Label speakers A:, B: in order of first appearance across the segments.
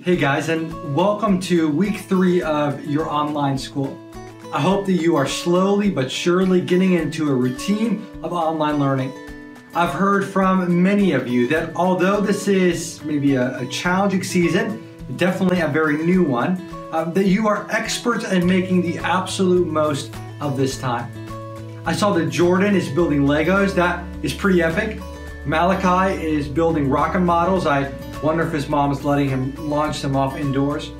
A: Hey guys, and welcome to week 3 of your online school. I hope that you are slowly but surely getting into a routine of online learning. I've heard from many of you that although this is maybe a challenging season, definitely a very new one, that you are experts at making the absolute most of this time. I saw that Jordan is building Legos. That is pretty epic. Malachi is building rocket models. I wonder if his mom is letting him launch them off indoors.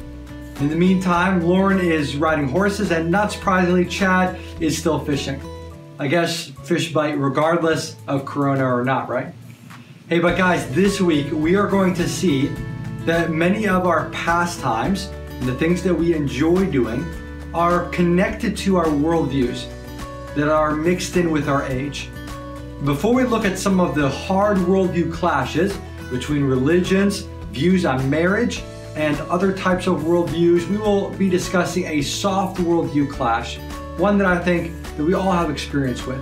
A: In the meantime, Lauren is riding horses, and not surprisingly, Chad is still fishing. I guess fish bite regardless of corona or not, right? Hey, but guys, this week we are going to see that many of our pastimes and the things that we enjoy doing are connected to our worldviews that are mixed in with our age. Before we look at some of the hard worldview clashes between religions, views on marriage, and other types of worldviews, we will be discussing a soft worldview clash, one that I think that we all have experience with.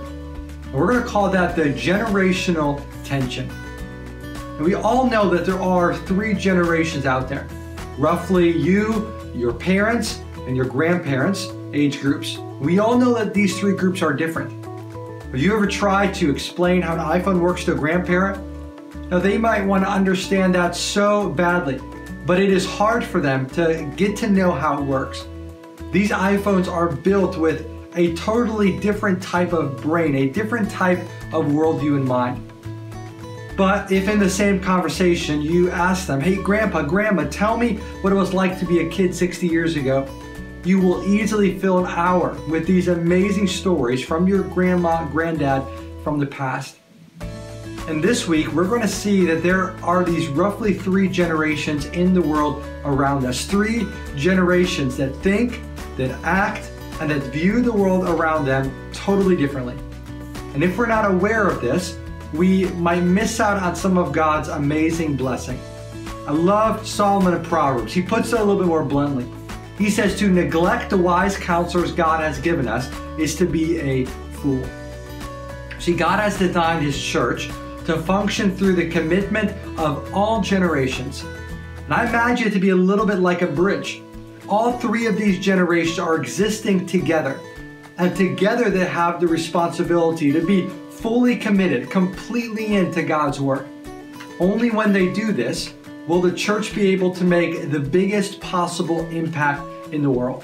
A: And we're going to call that the generational tension. And we all know that there are 3 generations out there. Roughly you, your parents, and your grandparents' age groups. We all know that these 3 groups are different. Have you ever tried to explain how an iPhone works to a grandparent? Now, they might want to understand that so badly, but it is hard for them to get to know how it works. These iPhones are built with a totally different type of brain, a different type of worldview in mind. But if in the same conversation you ask them, hey, Grandpa, Grandma, tell me what it was like to be a kid 60 years ago, you will easily fill an hour with these amazing stories from your grandma, granddad from the past. And this week, we're going to see that there are these roughly 3 generations in the world around us. 3 generations that think, that act, and that view the world around them totally differently. And if we're not aware of this, we might miss out on some of God's amazing blessing. I love Solomon in Proverbs. He puts it a little bit more bluntly. He says to neglect the wise counselors God has given us is to be a fool. See, God has designed His church to function through the commitment of all generations. And I imagine it to be a little bit like a bridge. All 3 of these generations are existing together, and together they have the responsibility to be fully committed, completely into God's work. Only when they do this will the church be able to make the biggest possible impact in the world.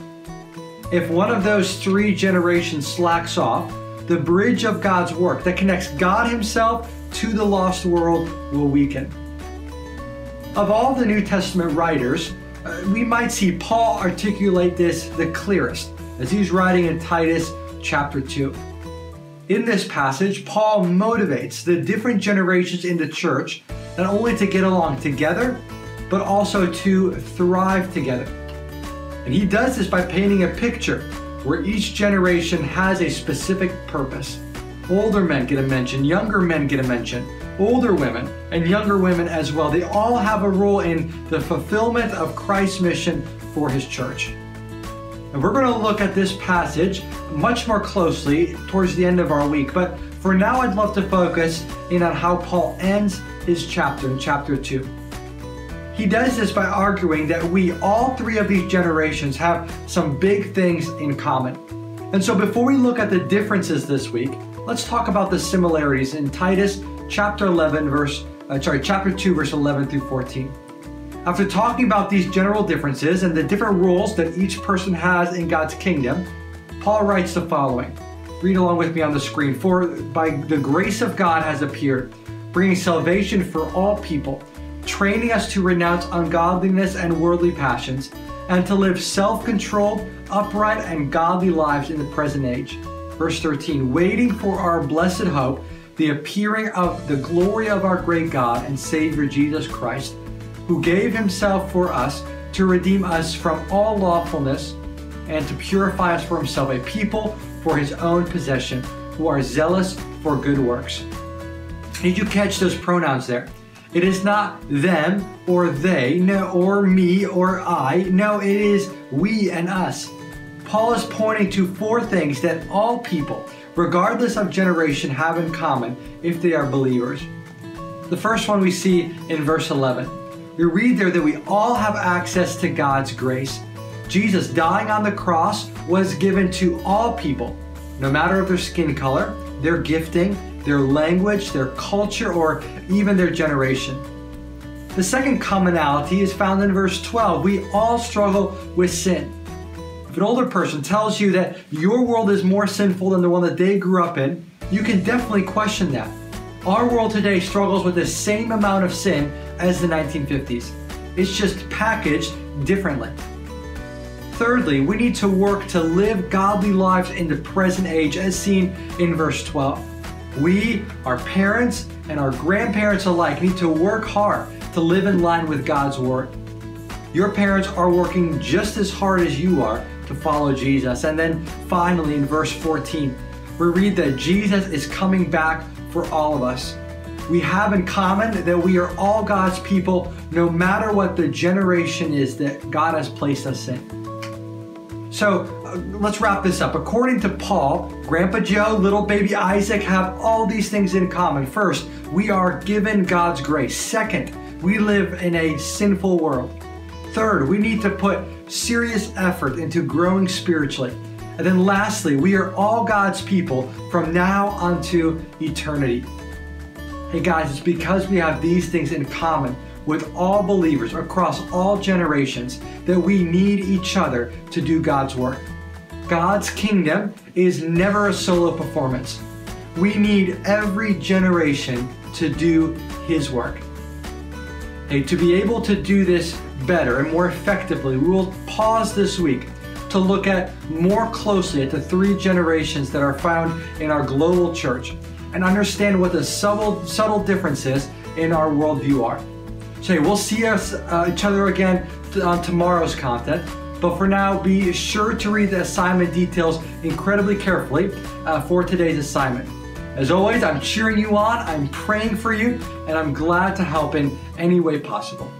A: If one of those 3 generations slacks off, the bridge of God's work that connects God Himself to the lost world will weaken. Of all the New Testament writers, we might see Paul articulate this the clearest as he's writing in Titus chapter 2. In this passage, Paul motivates the different generations in the church not only to get along together, but also to thrive together. And he does this by painting a picture where each generation has a specific purpose. Older men get a mention, younger men get a mention, older women and younger women as well. They all have a role in the fulfillment of Christ's mission for His church. And we're going to look at this passage much more closely towards the end of our week. But for now, I'd love to focus in on how Paul ends his chapter in chapter 2. He does this by arguing that all 3 of these generations have some big things in common. And so before we look at the differences this week, let's talk about the similarities in Titus chapter 2, verse 11 through 14. After talking about these general differences and the different roles that each person has in God's kingdom, Paul writes the following. Read along with me on the screen. For by the grace of God has appeared, bringing salvation for all people, training us to renounce ungodliness and worldly passions, and to live self-controlled, upright, and godly lives in the present age. Verse 13, waiting for our blessed hope, the appearing of the glory of our great God and Savior Jesus Christ, who gave Himself for us to redeem us from all lawfulness and to purify us for Himself, a people for His own possession, who are zealous for good works. Did you catch those pronouns there? It is not them or they, no, or me or I. No, it is we and us. Paul is pointing to 4 things that all people, regardless of generation, have in common if they are believers. The first one we see in verse 11. we read there that we all have access to God's grace. Jesus dying on the cross was given to all people, no matter of their skin color, their gifting, their language, their culture, or even their generation. The second commonality is found in verse 12. We all struggle with sin. If an older person tells you that your world is more sinful than the one that they grew up in, you can definitely question that. Our world today struggles with the same amount of sin as the 1950s. It's just packaged differently. Thirdly, we need to work to live godly lives in the present age, as seen in verse 12. We, our parents, and our grandparents alike need to work hard to live in line with God's Word. Your parents are working just as hard as you are to follow Jesus. And then finally, in verse 14, we read that Jesus is coming back for all of us. We have in common that we are all God's people, no matter what the generation is that God has placed us in. So let's wrap this up. According to Paul, Grandpa Joe, little baby Isaac have all these things in common. First, we are given God's grace. Second, we live in a sinful world. Third, we need to put serious effort into growing spiritually. And then lastly, we are all God's people from now unto eternity. Hey guys, it's because we have these things in common with all believers across all generations that we need each other to do God's work. God's kingdom is never a solo performance. We need every generation to do His work. Hey, to be able to do this better and more effectively, we will pause this week to look at more closely at the three generations that are found in our global church and understand what the subtle differences in our worldview are. So we'll see each other again on tomorrow's content, but for now, be sure to read the assignment details incredibly carefully for today's assignment. As always, I'm cheering you on, I'm praying for you, and I'm glad to help in any way possible.